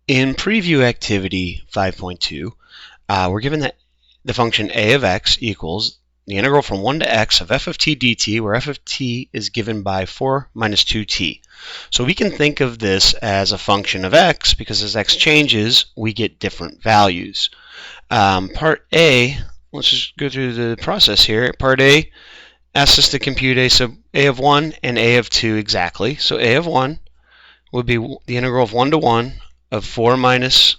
In preview activity 5.2, we're given that the function a of x equals the integral from 1 to x of f of t dt, where f of t is given by 4 minus 2t. So we can think of this as a function of x, because as x changes, we get different values. Part A, let's just go through the process here. Part A asks us to compute a of 1 and a of 2 exactly. So a of 1 would be the integral of 1 to 1 of 4 minus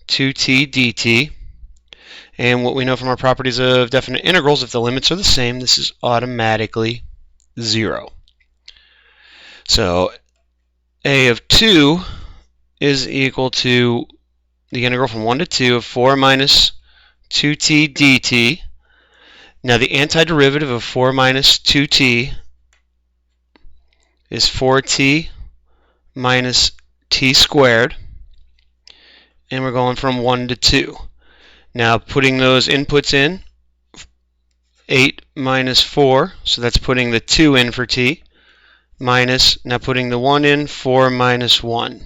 2t dt. And what we know from our properties of definite integrals, if the limits are the same, this is automatically 0. So a of 2 is equal to the integral from 1 to 2 of 4 minus 2t dt. Now the antiderivative of 4 minus 2t is 4t minus t squared. And we're going from 1 to 2. Now putting those inputs in, 8 minus 4, so that's putting the 2 in for t, minus, now putting the 1 in, 4 minus 1.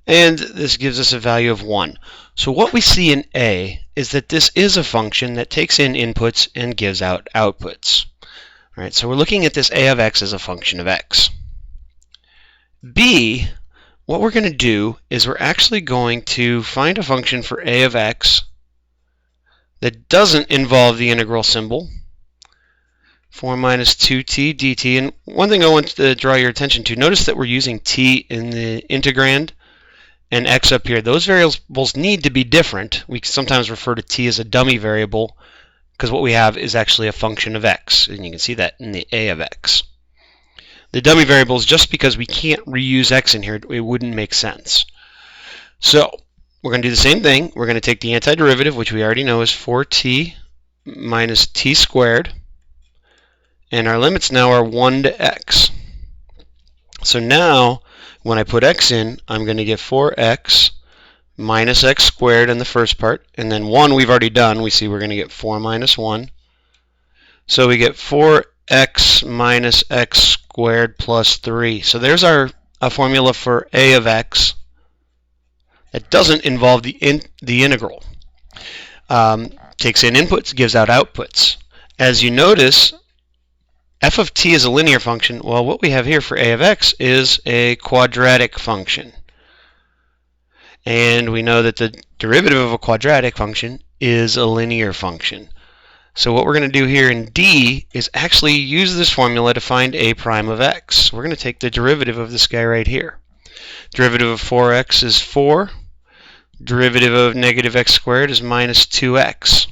And this gives us a value of 1. So what we see in A is that this is a function that takes in inputs and gives out outputs. All right, so we're looking at this a of x as a function of x. B, what we're going to do is we're actually going to find a function for a of x that doesn't involve the integral symbol, 4 minus 2t dt. And one thing I want to draw your attention to, notice that we're using t in the integrand and x up here. Those variables need to be different. We sometimes refer to t as a dummy variable because what we have is actually a function of x, and you can see that in the a of x. The dummy variable is just because we can't reuse x in here, it wouldn't make sense. So we're going to do the same thing. We're going to take the antiderivative, which we already know is 4t minus t squared, and our limits now are 1 to x. So now when I put x in, I'm going to get 4x minus x squared in the first part, and then 1 we've already done. We see we're going to get 4 minus 1. So we get 4x minus x squared plus 3. So there's a formula for a of x that doesn't involve the integral. Takes in inputs, gives out outputs. As you notice, f of t is a linear function. Well, what we have here for a of x is a quadratic function. And we know that the derivative of a quadratic function is a linear function. So what we're going to do here in D is actually use this formula to find a prime of x. We're going to take the derivative of this guy right here. Derivative of 4x is 4. Derivative of negative x squared is minus 2x.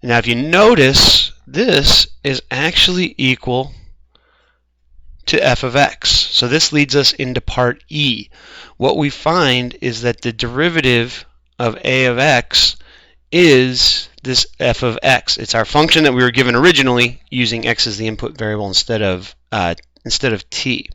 Now if you notice, this is actually equal to f of x. So this leads us into part E. What we find is that the derivative of a of x is this f of x. It's our function that we were given originally using x as the input variable instead of t.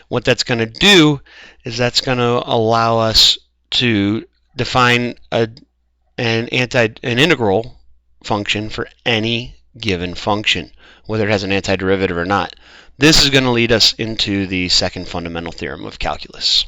What that's going to do is that's going to allow us to define an integral function for any given function, whether it has an antiderivative or not. This is going to lead us into the second fundamental theorem of calculus.